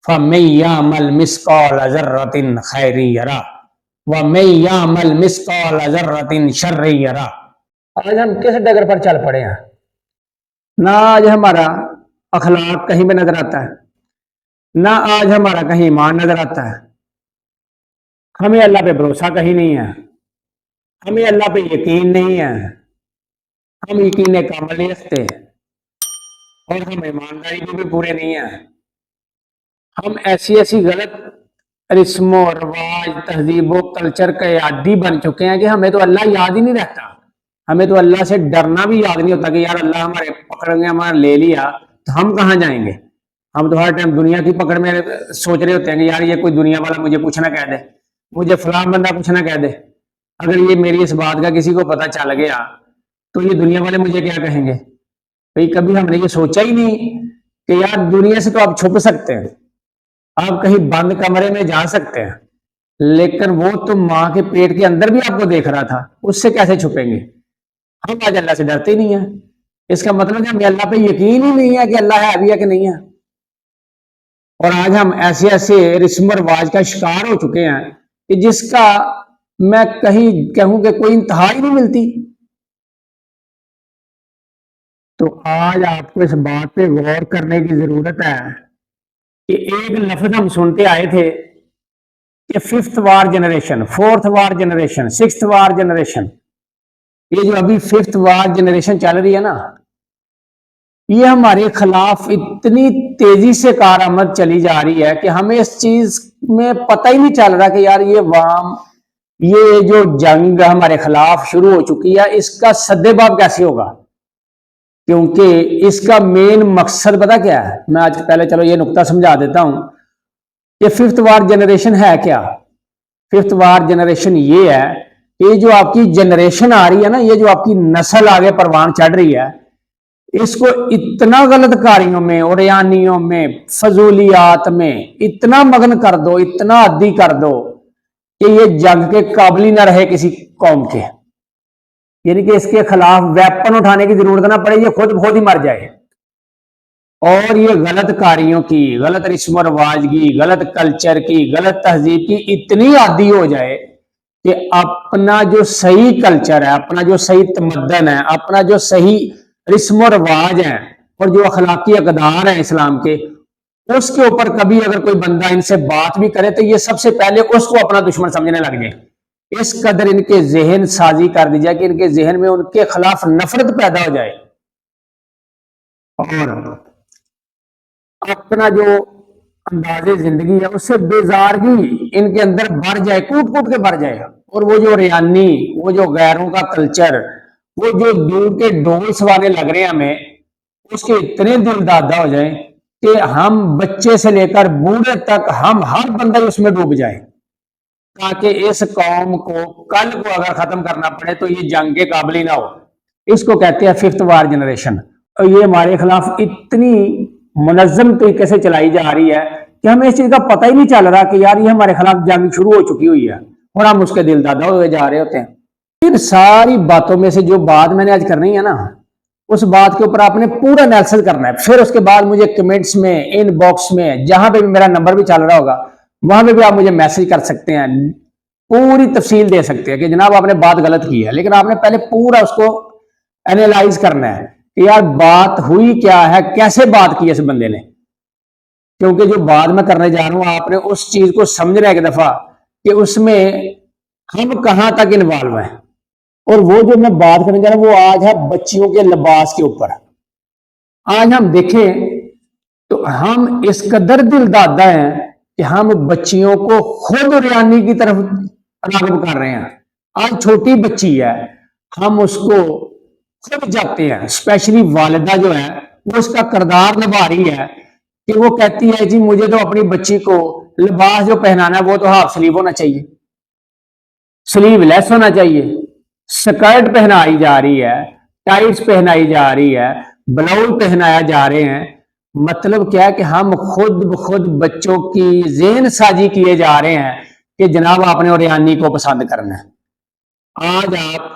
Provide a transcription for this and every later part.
فَمَن يَعْمَلْ مِثْقَالَ ذَرَّةٍ خَيْرًا يَرَهُ وَمَن يَعْمَلْ مِثْقَالَ ذَرَّةٍ شَرًّا يَرَهُ۔ آج ہم کس ڈگر پر چل پڑے ہیں؟ نہ آج ہمارا اخلاق کہیں پہ نظر آتا ہے، نہ آج ہمارا کہیں ایمان نظر آتا ہے، ہمیں اللہ پہ بھروسہ کہیں نہیں ہے، ہمیں اللہ پہ یقین نہیں ہے، ہم یقین کامل نہیں رکھتے اور ہم ایمانداری میں بھی پورے نہیں ہیں۔ ہم ایسی غلط رسم و رواج، تہذیب و کلچر کے عادی بن چکے ہیں کہ ہمیں تو اللہ یاد ہی نہیں رہتا، ہمیں تو اللہ سے ڈرنا بھی یاد نہیں ہوتا کہ یار اللہ ہمارے پکڑ گیا، ہمارا لے لیا تو ہم کہاں جائیں گے۔ ہم تو ہر ٹائم دنیا کی پکڑ میں سوچ رہے ہوتے ہیں کہ یار یہ کوئی دنیا والا مجھے کچھ نہ کہہ دے، مجھے فلاں بندہ کچھ نہ کہہ دے، اگر یہ میری اس بات کا کسی کو پتہ چل گیا تو یہ دنیا والے مجھے کیا کہیں گے۔ بھئی کبھی ہم نے یہ سوچا ہی نہیں کہ یار دنیا سے تو آپ چھپ سکتے ہیں، آپ کہیں بند کمرے میں جا سکتے ہیں، لیکن وہ تو ماں کے پیٹ کے اندر بھی آپ کو دیکھ رہا تھا، اس سے کیسے چھپیں گے۔ ہم آج اللہ سے ڈرتے ہی نہیں ہیں، اس کا مطلب ہے ہمیں اللہ پہ یقین ہی نہیں ہے کہ اللہ ہے بھی ہے کہ نہیں ہے۔ اور آج ہم ایسے رسم و رواج کا شکار ہو چکے ہیں کہ جس کا میں کہیں کہوں کہ کوئی انتہا ہی نہیں ملتی۔ تو آج آپ کو اس بات پہ غور کرنے کی ضرورت ہے کہ ایک لفظ ہم سنتے آئے تھے کہ ففتھ وار جنریشن، فورتھ وار جنریشن، سکستھ وار جنریشن، یہ جو ابھی ففتھ وار جنریشن چل رہی ہے نا، یہ ہمارے خلاف اتنی تیزی سے کارآمد چلی جا رہی ہے کہ ہمیں اس چیز میں پتہ ہی نہیں چل رہا کہ یار یہ جو جنگ ہمارے خلاف شروع ہو چکی ہے اس کا سدباب کیسے ہوگا، کیونکہ اس کا مین مقصد پتہ کیا ہے۔ میں آج پہلے چلو یہ نقطہ سمجھا دیتا ہوں کہ ففتھ وار جنریشن ہے کیا۔ ففتھ وار جنریشن یہ ہے کہ جو آپ کی جنریشن آ رہی ہے نا، یہ جو آپ کی نسل آگے پروان چڑھ رہی ہے، اس کو اتنا غلط کاریوں میں، اوریانیوں میں، فضولیات میں اتنا مگن کر دو، اتنا عادی کر دو کہ یہ جنگ کے قابل ہی نہ رہے کسی قوم کے، یعنی کہ اس کے خلاف ویپن اٹھانے کی ضرورت نہ پڑے، یہ خود ہی مر جائے۔ اور یہ غلط کاریوں کی، غلط رسم و رواج کی، غلط کلچر کی، غلط تہذیب کی اتنی عادی ہو جائے کہ اپنا جو صحیح کلچر ہے، اپنا جو صحیح تمدن ہے، اپنا جو صحیح رسم و رواج ہیں اور جو اخلاقی اقدار ہیں اسلام کے، اس کے اوپر کبھی اگر کوئی بندہ ان سے بات بھی کرے تو یہ سب سے پہلے اس کو اپنا دشمن سمجھنے لگ جائے۔ اس قدر ان کے ذہن سازی کر دی جائے کہ ان کے ذہن میں ان کے خلاف نفرت پیدا ہو جائے، اور اپنا جو انداز زندگی ہے اس سے بیزارگی ان کے اندر بڑھ جائے، کوٹ کے بڑھ جائے، اور وہ جو ریانی، وہ جو غیروں کا کلچر، وہ جو دور کے ڈول سوانے لگ رہے ہیں ہمیں، اس کے اتنے دل دادا ہو جائیں کہ ہم بچے سے لے کر بوڑھے تک ہم ہر بندہ اس میں ڈوب جائے، تاکہ اس قوم کو کل کو اگر ختم کرنا پڑے تو یہ جنگ کے قابل ہی نہ ہو۔ اس کو کہتے ہیں ففتھ وار جنریشن، اور یہ ہمارے خلاف اتنی منظم طریقے سے چلائی جا رہی ہے کہ ہمیں اس چیز کا پتہ ہی نہیں چل رہا کہ یار یہ ہمارے خلاف جنگ شروع ہو چکی ہوئی ہے اور ہم اس کے دل دادا ہوئے جا رہے ہوتے ہیں۔ ان ساری باتوں میں سے جو بات میں نے آج کرنی ہے نا، اس بات کے اوپر آپ نے پورا انالیسس کرنا ہے، پھر اس کے بعد مجھے کمنٹس میں، ان باکس میں، جہاں پہ بھی میرا نمبر بھی چل رہا ہوگا وہاں پہ بھی آپ مجھے میسج کر سکتے ہیں، پوری تفصیل دے سکتے ہیں کہ جناب آپ نے بات غلط کی ہے، لیکن آپ نے پہلے پورا اس کو اینالائز کرنا ہے کہ یار بات ہوئی کیا ہے، کیسے بات کی اس بندے نے، کیونکہ جو بات میں کرنے جا رہا ہوں آپ نے اس چیز کو سمجھنا ہے ایک دفعہ کہ اس میں ہم کہاں تک انوالو ہیں۔ اور وہ جو میں بات کرنے جا رہا ہوں وہ آج ہے بچیوں کے لباس کے اوپر۔ آج ہم دیکھیں تو ہم اس قدر دل دادا ہیں کہ ہم بچیوں کو خود ریانی کی طرف راغب کر رہے ہیں۔ آج چھوٹی بچی ہے، ہم اس کو خود جاتے ہیں، اسپیشلی والدہ جو ہے وہ اس کا کردار نبھا رہی ہے کہ وہ کہتی ہے جی مجھے تو اپنی بچی کو لباس جو پہنانا ہے وہ تو ہاف سلیو ہونا چاہیے، سلیو لیس ہونا چاہیے، سکرٹ پہنائی جا رہی ہے، ٹائٹس پہنائی جا رہی ہے، بلاؤز پہنایا جا رہے ہیں۔ مطلب کیا ہے کہ ہم خود بخود بچوں کی ذہن سازی کیے جا رہے ہیں کہ جناب آپ نے اوریانی کو پسند کرنا ہے۔ آج آپ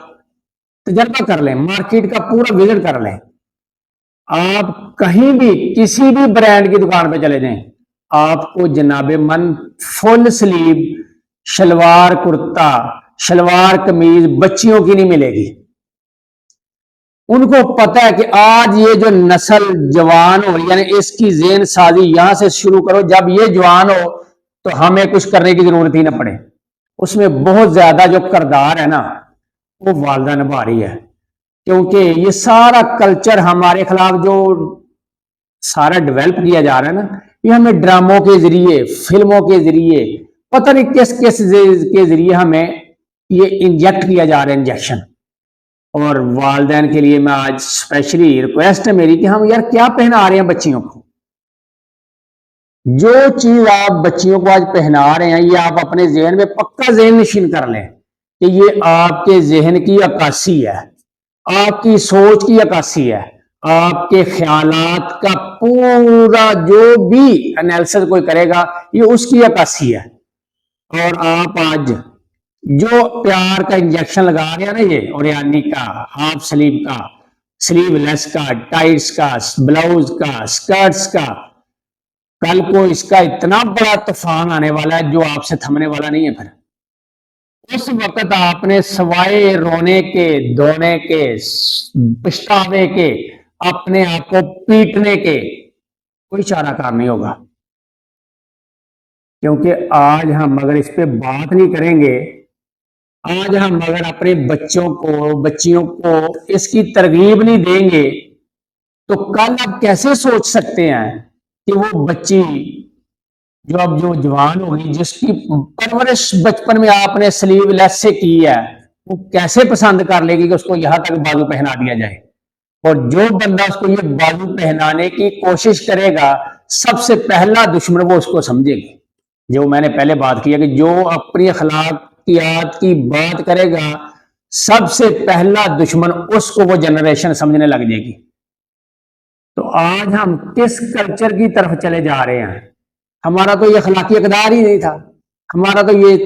تجربہ کر لیں، مارکیٹ کا پورا وزٹ کر لیں، آپ کہیں بھی کسی بھی برانڈ کی دکان پہ چلے جائیں، آپ کو جناب من فل سلیو شلوار کرتا شلوار قمیض بچیوں کی نہیں ملے گی. ان کو پتا ہے کہ آج یہ جو نسل جوان ہو یعنی اس کی ذہن سازی یہاں سے شروع کرو, جب یہ جوان ہو تو ہمیں کچھ کرنے کی ضرورت ہی نہ پڑے. اس میں بہت زیادہ جو کردار ہے نا وہ والدہ نبھا رہی ہے, کیونکہ یہ سارا کلچر ہمارے خلاف جو سارا ڈیولپ کیا جا رہا ہے نا, یہ ہمیں ڈراموں کے ذریعے فلموں کے ذریعے پتہ نہیں کس کس کے ذریعے ہمیں یہ انجیکٹ کیا جا رہا ہے انجیکشن. اور والدین کے لیے میں آج اسپیشلی ریکویسٹ ہے میری کہ ہم یار کیا پہنا رہے ہیں بچیوں کو. جو چیز آپ بچیوں کو آج پہنا رہے ہیں یہ آپ اپنے ذہن میں پکا ذہن نشین کر لیں کہ یہ آپ کے ذہن کی عکاسی ہے, آپ کی سوچ کی عکاسی ہے, آپ کے خیالات کا پورا جو بھی انالیسس کوئی کرے گا یہ اس کی عکاسی ہے. اور آپ آج جو پیار کا انجیکشن لگا رہے ہیں نا, یہ اوریانی کا, ہاف سلیو کا, سلیو لیس کا, ٹائٹس کا, بلاؤز کا, اسکرٹس کا, کل کو اس کا اتنا بڑا طوفان آنے والا ہے جو آپ سے تھمنے والا نہیں ہے. پھر اس وقت آپ نے سوائے رونے کے, دھونے کے, پچھتاوے کے, اپنے آپ کو پیٹنے کے کوئی چارہ کار نہیں ہوگا. کیونکہ آج ہم اگر اس پہ بات نہیں کریں گے, آج ہم اگر اپنے بچیوں کو اس کی ترغیب نہیں دیں گے تو کل آپ کیسے سوچ سکتے ہیں کہ وہ بچی جو جوان ہوگی جس کی پرورش بچپن میں آپ نے سلیو لیس سے کی ہے وہ کیسے پسند کر لے گی کہ اس کو یہاں تک بازو پہنا دیا جائے. اور جو بندہ اس کو یہ بازو پہنانے کی کوشش کرے گا سب سے پہلا دشمن وہ اس کو سمجھے گی. جو میں نے پہلے بات کیا کہ جو اپنی اخلاقیات کی بات کرے گا سب سے پہلا دشمن اس کو وہ جنریشن سمجھنے لگ جائے گی. تو آج ہم کس کلچر کی طرف چلے جا رہے ہیں؟ ہمارا تو یہ اخلاقی اقدار ہی نہیں تھا, ہمارا تو یہ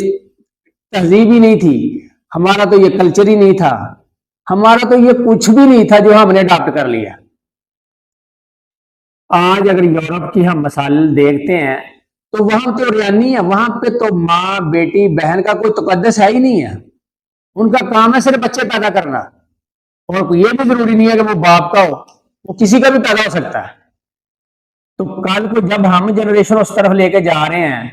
تہذیب ہی نہیں تھی, ہمارا تو یہ کلچر ہی نہیں تھا, ہمارا تو یہ کچھ بھی نہیں تھا جو ہم نے اڈاپٹ کر لیا. آج اگر یورپ کی ہم مثال دیکھتے ہیں تو وہاں تو ریانی ہے, وہاں پہ تو ماں بیٹی بہن کا کوئی تقدس ہے ہی نہیں ہے. ان کا کام ہے صرف بچے پیدا کرنا, اور یہ بھی ضروری نہیں ہے کہ وہ باپ کا ہو, وہ کسی کا بھی پیدا ہو سکتا ہے. تو کل کو جب ہم جنریشن اس طرف لے کے جا رہے ہیں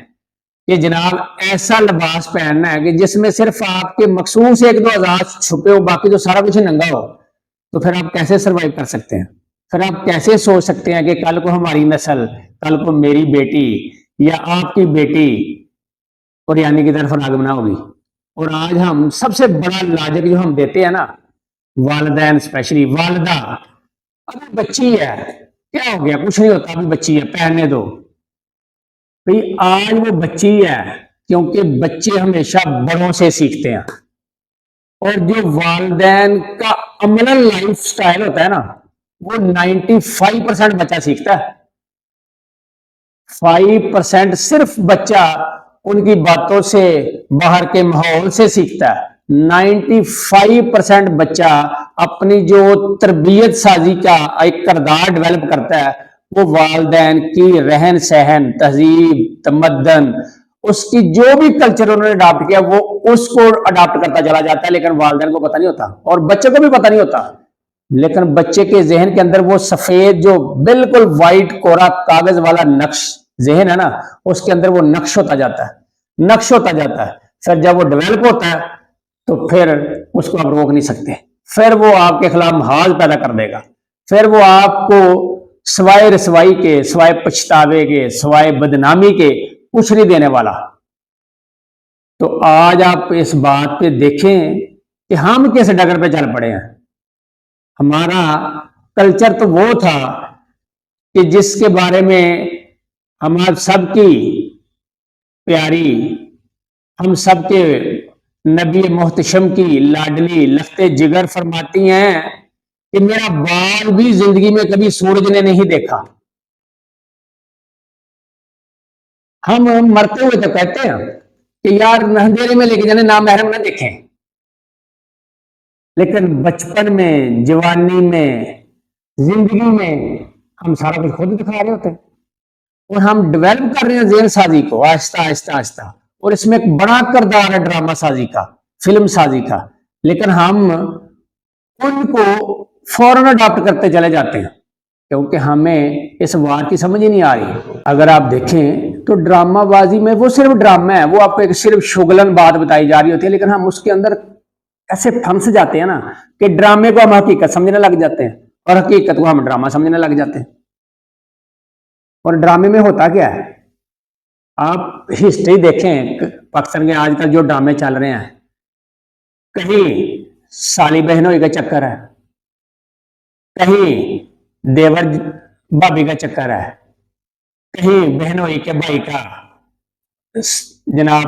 کہ جناب ایسا لباس پہننا ہے کہ جس میں صرف آپ کے مخصوص 1-2 اعضاء چھپے ہو, باقی تو سارا کچھ ننگا ہو, تو پھر آپ کیسے سروائیو کر سکتے ہیں؟ پھر آپ کیسے سوچ سکتے ہیں کہ کل کو ہماری نسل, کل کو میری بیٹی یا آپ کی بیٹی اوریانی کی طرف راغمنا ہوگی؟ اور آج ہم سب سے بڑا لاجک جو ہم دیتے ہیں نا والدین اسپیشلی والدہ, ابھی بچی ہے کیا ہو گیا, کچھ نہیں ہوتا, ابھی بچی ہے پہننے دو. بھئی آج وہ بچی ہے کیونکہ بچے ہمیشہ بڑوں سے سیکھتے ہیں, اور جو والدین کا عملاً لائف سٹائل ہوتا ہے نا وہ 95% بچہ سیکھتا ہے. 5% صرف بچہ ان کی باتوں سے, باہر کے ماحول سے سیکھتا ہے. 95% بچہ اپنی جو تربیت سازی کا ایک کردار ڈیولپ کرتا ہے وہ والدین کی رہن سہن, تہذیب, تمدن, اس کی جو بھی کلچر انہوں نے اڈاپٹ کیا وہ اس کو اڈاپٹ کرتا چلا جاتا ہے, لیکن والدین کو پتہ نہیں ہوتا اور بچے کو بھی پتہ نہیں ہوتا. لیکن بچے کے ذہن کے اندر وہ سفید جو بالکل وائٹ کورا کاغذ والا نقش ذہن ہے نا, اس کے اندر وہ نقش ہوتا جاتا ہے. پھر جب وہ ڈیولپ ہوتا ہے تو پھر اس کو آپ روک نہیں سکتے, پھر وہ آپ کے خلاف محاذ پیدا کر دے گا, پھر وہ آپ کو سوائے رسوائی کے, سوائے پچھتاوے کے, سوائے بدنامی کے کچھ نہیں دینے والا. تو آج آپ اس بات پہ دیکھیں کہ ہم کس ڈگر پہ چل پڑے ہیں. ہمارا کلچر تو وہ تھا کہ جس کے بارے میں ہم آپ سب کی پیاری, ہم سب کے نبی محتشم کی لاڈلی لخت جگر فرماتی ہیں کہ میرا بال بھی زندگی میں کبھی سورج نے نہیں دیکھا. ہم مرتے ہوئے تو کہتے ہیں کہ یار اندھیرے میں لے کے جانے نامحرم نہ دیکھیں, لیکن بچپن میں, جوانی میں, زندگی میں ہم سارا کچھ خود دکھا رہے ہوتے ہیں. اور ہم ڈیولپ کر رہے ہیں ذہن سازی کو آہستہ آہستہ آہستہ، اور اس میں ایک بڑا کردار ہے ڈرامہ سازی کا، فلم سازی کا، لیکن ہم ان کو فوراً اڈاپٹ کرتے چلے جاتے ہیں کیونکہ ہمیں اس وار کی سمجھ ہی نہیں آ رہی۔ اگر آپ دیکھیں تو ڈرامہ بازی میں وہ صرف ڈرامہ ہے، وہ آپ کو ایک صرف شگلن بات بتائی جا رہی ہوتی ہے، لیکن ہم اس کے اندر ایسے پھنس جاتے ہیں نا کہ ڈرامے کو ہم حقیقت سمجھنے لگ جاتے ہیں اور حقیقت کو ہم ڈرامہ سمجھنے لگ جاتے ہیں۔ اور ڈرامے میں ہوتا کیا ہے، آپ ہسٹری دیکھیں پاکستان کے آج کل جو ڈرامے چل رہے ہیں، کہیں سالی بہنوئی کا چکر ہے، کہیں دیور بھابھی کا چکر ہے، کہیں بہنوئی کے بھائی کا جناب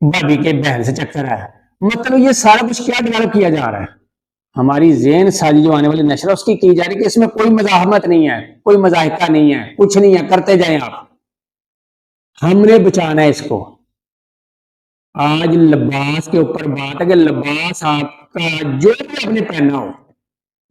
بھابھی کے بہن سے چکر ہے۔ مطلب یہ سارا کچھ کیا ڈیولپ کیا جا رہا ہے، ہماری ذہن سازی جو آنے والی نشر ہے اس کی جا رہی ہے کہ اس میں کوئی مزاحمت نہیں ہے، کوئی مذاہقہ نہیں ہے، کچھ نہیں ہے، کرتے جائیں آپ۔ ہم نے بچانا ہے اس کو۔ آج لباس کے اوپر بات ہے کہ لباس آپ کا جو بھی آپ نے پہنا ہو،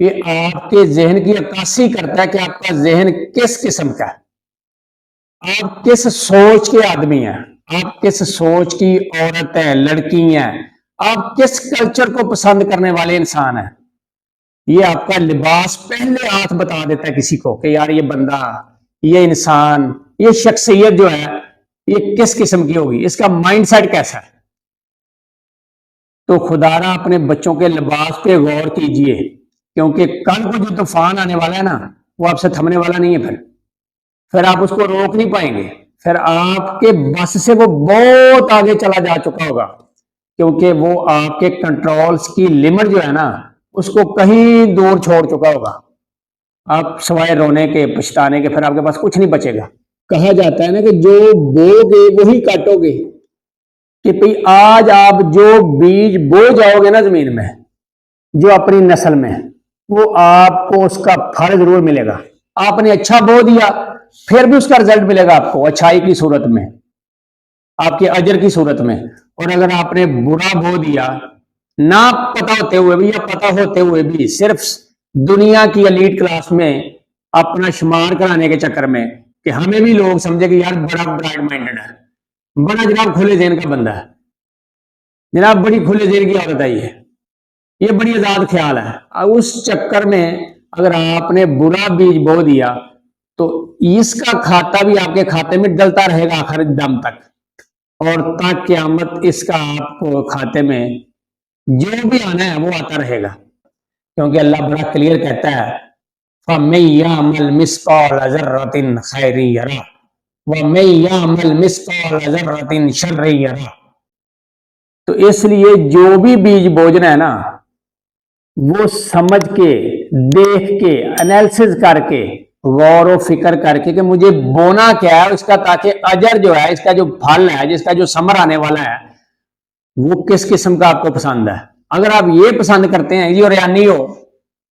یہ آپ کے ذہن کی عکاسی کرتا ہے کہ آپ کا ذہن کس قسم کا ہے، آپ کس سوچ کے آدمی ہیں، آپ کس سوچ کی عورت ہیں، لڑکی ہیں، آپ کس کلچر کو پسند کرنے والے انسان ہیں۔ یہ آپ کا لباس پہلے ہاتھ بتا دیتا ہے کسی کو کہ یار یہ بندہ، یہ انسان، یہ شخصیت جو ہے یہ کس قسم کی ہوگی، اس کا مائنڈ سیٹ کیسا ہے۔ تو خدارا اپنے بچوں کے لباس پہ غور کیجئے، کیونکہ کل کو جو طوفان آنے والا ہے نا وہ آپ سے تھمنے والا نہیں ہے، پھر آپ اس کو روک نہیں پائیں گے، پھر آپ کے بس سے وہ بہت آگے چلا جا چکا ہوگا، کیونکہ وہ آپ کے کنٹرولز کی لمٹ جو ہے نا اس کو کہیں دور چھوڑ چکا ہوگا۔ آپ سوائے رونے کے پچھتانے کے پھر آپ کے پاس کچھ نہیں بچے گا۔ کہا جاتا ہے نا کہ جو بو گے وہی کاٹو گے، کہ بھئی آج آپ جو بیج بو جاؤ گے نا زمین میں جو اپنی نسل میں، وہ آپ کو اس کا پھل ضرور ملے گا۔ آپ نے اچھا بو دیا پھر بھی اس کا رزلٹ ملے گا آپ کو اچھائی کی صورت میں، آپ کے اجر کی صورت میں۔ اور اگر آپ نے برا بو دیا نہ پتا ہوتے ہوئے بھی یا پتا ہوتے ہوئے بھی صرف دنیا کی ایلیٹ کلاس میں اپنا شمار کرانے کے چکر میں کہ ہمیں بھی لوگ سمجھے کہ یار بڑا برائٹ مائنڈڈ ہے، بڑا جناب کھلے ذہن کا بندہ ہے، جناب بڑی کھلے ذہن کی عورت آئی ہے، یہ بڑی آزاد خیال ہے، اس چکر میں اگر آپ نے برا بیج بو دیا تو اس کا کھاتا بھی آپ کے کھاتے میں ڈلتا رہے گا آخر دم تک، اور تا قیامت اس کا آپ کو کھاتے میں جو بھی آنا ہے وہ آتا رہے گا، کیونکہ اللہ بڑا کلیئر کہتا ہے فَمَن يَعْمَلْ مِثْقَالَ ذَرَّةٍ خَيْرًا يَرَهُ وَمَن يَعْمَلْ مِثْقَالَ ذَرَّةٍ شَرًّا يَرَهُ۔ تو اس لیے جو بھی بیج بوجنا ہے نا وہ سمجھ کے، دیکھ کے، انالیسز کر کے، غور و فکر کر کے کہ مجھے بونا کیا ہے اس کا، تاکہ اجر جو ہے اس کا جو پھل ہے جس کا جو ثمر آنے والا ہے وہ کس قسم کا آپ کو پسند ہے۔ اگر آپ یہ پسند کرتے ہیں یہ ریانی ہو،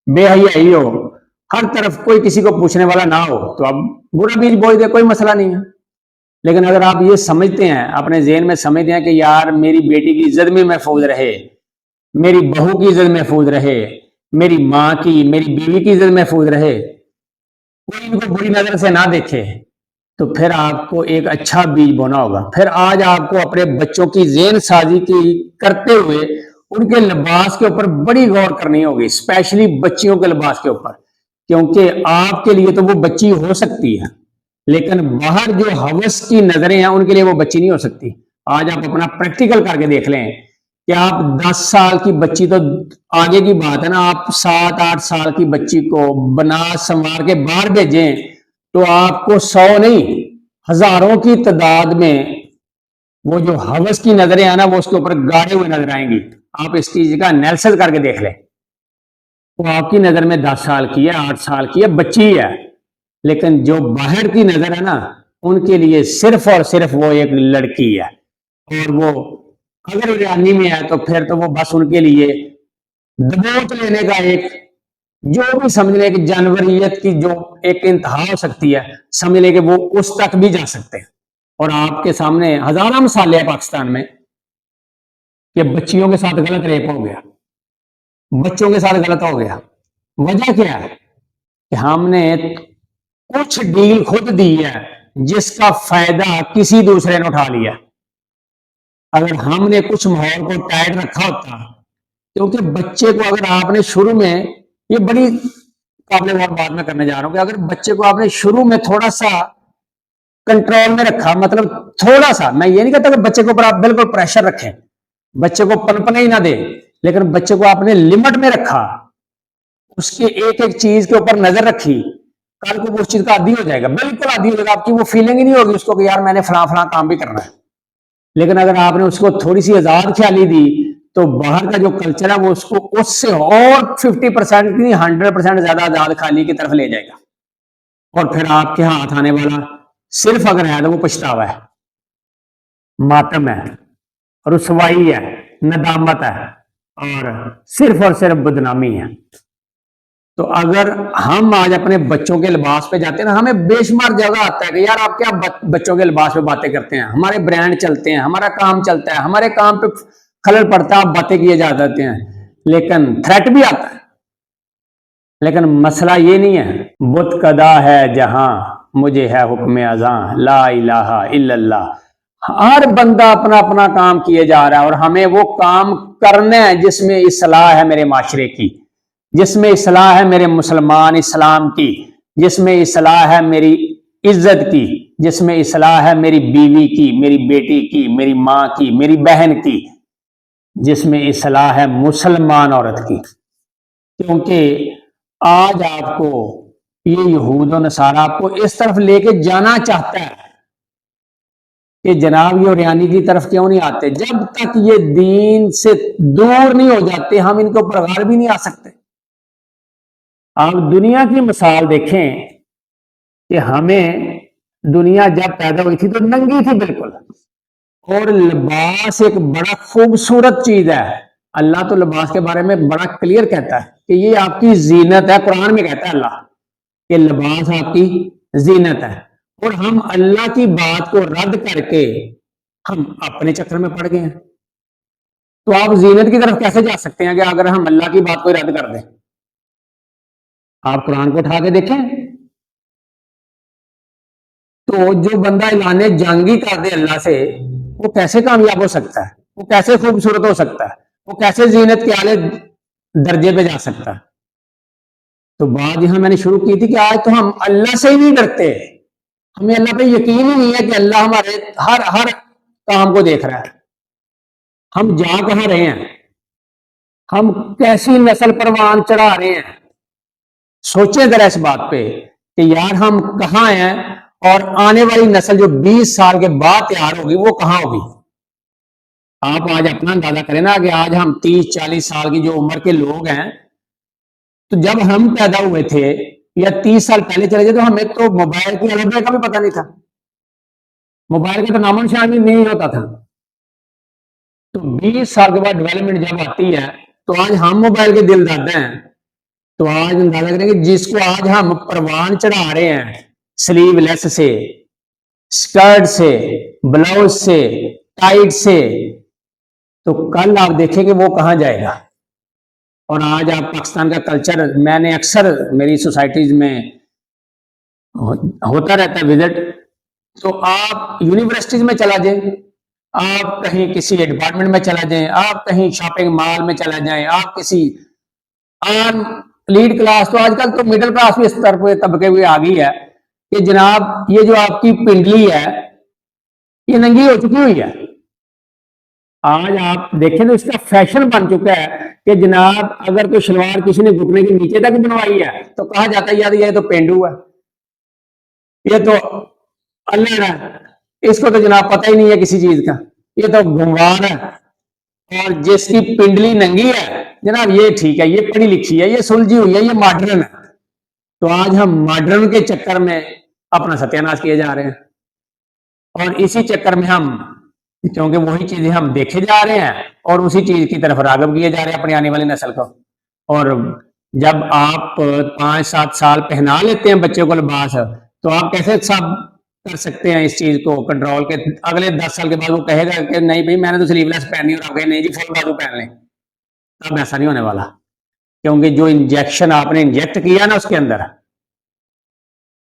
بے حیائی ہو، ہر طرف کوئی کسی کو پوچھنے والا نہ ہو تو آپ برا بیج بوجھ دے، کوئی مسئلہ نہیں ہے۔ لیکن اگر آپ یہ سمجھتے ہیں، اپنے ذہن میں سمجھتے ہیں کہ یار میری بیٹی کی عزت میں محفوظ رہے، میری بہو کی عزت محفوظ رہے، میری ماں کی، میری بیوی کی عزت محفوظ رہے، کوئی ان کو بری نظر سے نہ دیکھے، تو پھر آپ کو ایک اچھا بیج بونا ہوگا۔ پھر آج آپ کو اپنے بچوں کی ذہن سازی کی کرتے ہوئے ان کے لباس کے اوپر بڑی غور کرنی ہوگی، اسپیشلی بچیوں کے لباس کے اوپر، کیونکہ آپ کے لیے تو وہ بچی ہو سکتی ہے لیکن باہر جو ہوس کی نظریں ہیں ان کے لیے وہ بچی نہیں ہو سکتی۔ آج آپ اپنا پریکٹیکل کر کے دیکھ لیں کہ آپ 10 سال کی بچی تو آگے کی بات ہے نا، آپ 7-8 سال کی بچی کو بنا سنوار کے باہر بھیجیں تو آپ کو 100 نہیں ہزاروں کی تعداد میں وہ جو ہوس کی نظریں ہیں نا وہ اس کے اوپر گاڑے ہوئے نظر آئیں گی۔ آپ اس چیز کا انالیسس کر کے دیکھ لیں، وہ آپ کی نظر میں 10 سال کی ہے، 8 سال کی ہے، بچی ہے، لیکن جو باہر کی نظر ہے نا ان کے لیے صرف اور صرف وہ ایک لڑکی ہے، اور وہ اگر ریانی میں ہے تو پھر تو وہ بس ان کے لیے دبوچ لینے کا ایک جو بھی سمجھ لے کہ جانوریت کی جو ایک انتہا ہو سکتی ہے، سمجھ لے کہ وہ اس تک بھی جا سکتے ہیں۔ اور آپ کے سامنے ہزاروں مثالیں ہیں پاکستان میں کہ بچیوں کے ساتھ غلط ریپ ہو گیا، بچوں کے ساتھ غلط ہو گیا۔ وجہ کیا ہے کہ ہم نے کچھ ڈیل خود دی ہے جس کا فائدہ کسی دوسرے نے اٹھا لیا. اگر ہم نے کچھ ماحول کو ٹائٹ رکھا ہوتا, کیونکہ بچے کو اگر آپ نے شروع میں, یہ بڑی قابل غور بات میں کرنے جا رہا ہوں, کہ اگر بچے کو آپ نے شروع میں تھوڑا سا کنٹرول میں رکھا, مطلب تھوڑا سا, میں یہ نہیں کہتا کہ بچے کے اوپر آپ بالکل پریشر رکھیں, بچے کو پنپنے ہی نہ دے, لیکن بچے کو آپ نے لمٹ میں رکھا, اس کی ایک ایک چیز کے اوپر نظر رکھی, کل کو وہ اس چیز کا عادی ہو جائے گا, بالکل عادی ہو جائے گا, آپ کی وہ فیلنگ ہی نہیں ہوگی اس کو کہ یار میں نے فلاں فلاں کام بھی کرنا ہے. لیکن اگر آپ نے اس کو تھوڑی سی آزاد خیالی دی تو باہر کا جو کلچر ہے وہ اس کو اس سے اور 50% کی 100% زیادہ آزاد خیالی کی طرف لے جائے گا, اور پھر آپ کے ہاتھ آنے والا صرف اگر ہے تو وہ پچھتاوا ہے, ماتم ہے, رسوائی ہے, ندامت ہے, اور صرف بدنامی ہے. تو اگر ہم آج اپنے بچوں کے لباس پہ جاتے ہیں نا, ہمیں بے شمار جگہ آتا ہے کہ یار آپ کیا بچوں کے لباس پہ باتیں کرتے ہیں, ہمارے برانڈ چلتے ہیں, ہمارا کام چلتا ہے, ہمارے کام پہ خلل پڑتا ہے, آپ باتیں کیے جا جاتے ہیں, لیکن تھریٹ بھی آتا ہے. لیکن مسئلہ یہ نہیں ہے, بت کدا ہے جہاں مجھے ہے حکم اذاں, لا الہ الا اللہ. ہر بندہ اپنا اپنا کام کیے جا رہا ہے, اور ہمیں وہ کام کرنا ہے جس میں اصلاح ہے میرے معاشرے کی, جس میں اصلاح ہے میرے مسلمان اسلام کی, جس میں اصلاح ہے میری عزت کی, جس میں اصلاح ہے میری بیوی کی, میری بیٹی کی, میری ماں کی, میری بہن کی, جس میں اصلاح ہے مسلمان عورت کی. کیونکہ آج آپ کو یہ یہود و نصارہ آپ کو اس طرف لے کے جانا چاہتا ہے کہ جناب یہ اوریانی کی طرف کیوں نہیں آتے, جب تک یہ دین سے دور نہیں ہو جاتے ہم ان کے اوپر غالب بھی نہیں آ سکتے. آپ دنیا کی مثال دیکھیں کہ ہمیں دنیا جب پیدا ہوئی تھی تو ننگی تھی بالکل, اور لباس ایک بڑا خوبصورت چیز ہے. اللہ تو لباس کے بارے میں بڑا کلیئر کہتا ہے کہ یہ آپ کی زینت ہے, قرآن میں کہتا ہے اللہ کہ لباس آپ کی زینت ہے, اور ہم اللہ کی بات کو رد کر کے ہم اپنے چکر میں پڑ گئے ہیں. تو آپ زینت کی طرف کیسے جا سکتے ہیں کہ اگر ہم اللہ کی بات کو رد کر دیں؟ آپ قرآن کو اٹھا کے دیکھیں تو جو بندہ اعلان جنگی کر دے اللہ سے, وہ کیسے کامیاب ہو سکتا ہے, وہ کیسے خوبصورت ہو سکتا ہے, وہ کیسے زینت کے اعلی درجے پہ جا سکتا ہے. تو بات یہاں میں نے شروع کی تھی کہ آج تو ہم اللہ سے ہی نہیں ڈرتے, ہمیں اللہ پہ یقین ہی نہیں ہے کہ اللہ ہمارے ہر کام کو دیکھ رہا ہے. ہم جا کہاں رہے ہیں, ہم کیسی نسل پروان چڑھا رہے ہیں. سوچیں ذرا اس بات پہ کہ یار ہم کہاں ہیں, اور آنے والی نسل جو 20 سال کے بعد تیار ہوگی وہ کہاں ہوگی. آپ آج اپنا اندازہ کریں نا کہ آج ہم 30-40 سال کی جو عمر کے لوگ ہیں, تو جب ہم پیدا ہوئے تھے یا 30 سال پہلے چلے جائے تو ہمیں تو موبائل کی الگ کا بھی پتہ نہیں تھا, موبائل کا تو نام و نشان بھی نہیں ہوتا تھا. تو 20 سال کے بعد ڈیولپمنٹ جب آتی ہے تو آج ہم موبائل کے دل دادا ہیں. تو آج اندازہ کریں کہ جس کو آج ہم پروان چڑھا رہے ہیں سلیو لیس سے, سکرٹ سے, بلاؤز سے, ٹائٹ سے, تو کل آپ دیکھیں کہ وہ کہاں جائے گا. اور آج آپ پاکستان کا کلچر, میں نے اکثر میری سوسائٹیز میں ہوتا رہتا ہے وزٹ, تو آپ یونیورسٹیز میں چلا جائیں, آپ کہیں کسی ڈپارٹمنٹ میں چلا جائیں, آپ کہیں شاپنگ مال میں چلا جائیں, آپ کسی عام لیڈ کلاس, تو آج کل تو مڈل کلاس بھی اس طرف طبقے ہوئے آ گئی ہے کہ جناب یہ جو آپ کی پنڈلی ہے یہ ننگی ہو چکی ہوئی ہے. آج آپ دیکھیں تو اس کا فیشن بن چکا ہے کہ جناب اگر کوئی شلوار کسی نے گھٹنے کے نیچے تک بنوائی ہے تو کہا جاتا ہے یار یہ تو پینڈو ہے, یہ تو اللہ ہے, اس کو تو جناب پتہ ہی نہیں ہے کسی چیز کا, یہ تو گنوار ہے. اور جس کی پنڈلی ننگی ہے جناب یہ ٹھیک ہے, یہ پڑھی لکھی ہے, یہ سلجھی ہوئی ہے, یہ ماڈرن ہے. تو آج ہم ماڈرن کے چکر میں اپنا ستیہ ناش کیے جا رہے ہیں, اور اسی چکر میں ہم, کیونکہ وہی چیزیں ہم دیکھے جا رہے ہیں اور اسی چیز کی طرف راغب کیے جا رہے ہیں اپنی آنے والی نسل کو. اور جب آپ 5-7 سال پہنا لیتے ہیں بچے کو لباس, تو آپ کیسے سب کر سکتے ہیں اس چیز کو کنٹرول کے, اگلے 10 سال کے بعد وہ کہے گا کہ نہیں بھائی میں نے تو سلیو لیس پہنی, اور آپ کہیں نہیں جی فل بازو پہن لیں. تب ایسا نہیں ہونے والا, کیونکہ جو انجیکشن آپ نے انجیکٹ کیا نا اس کے اندر,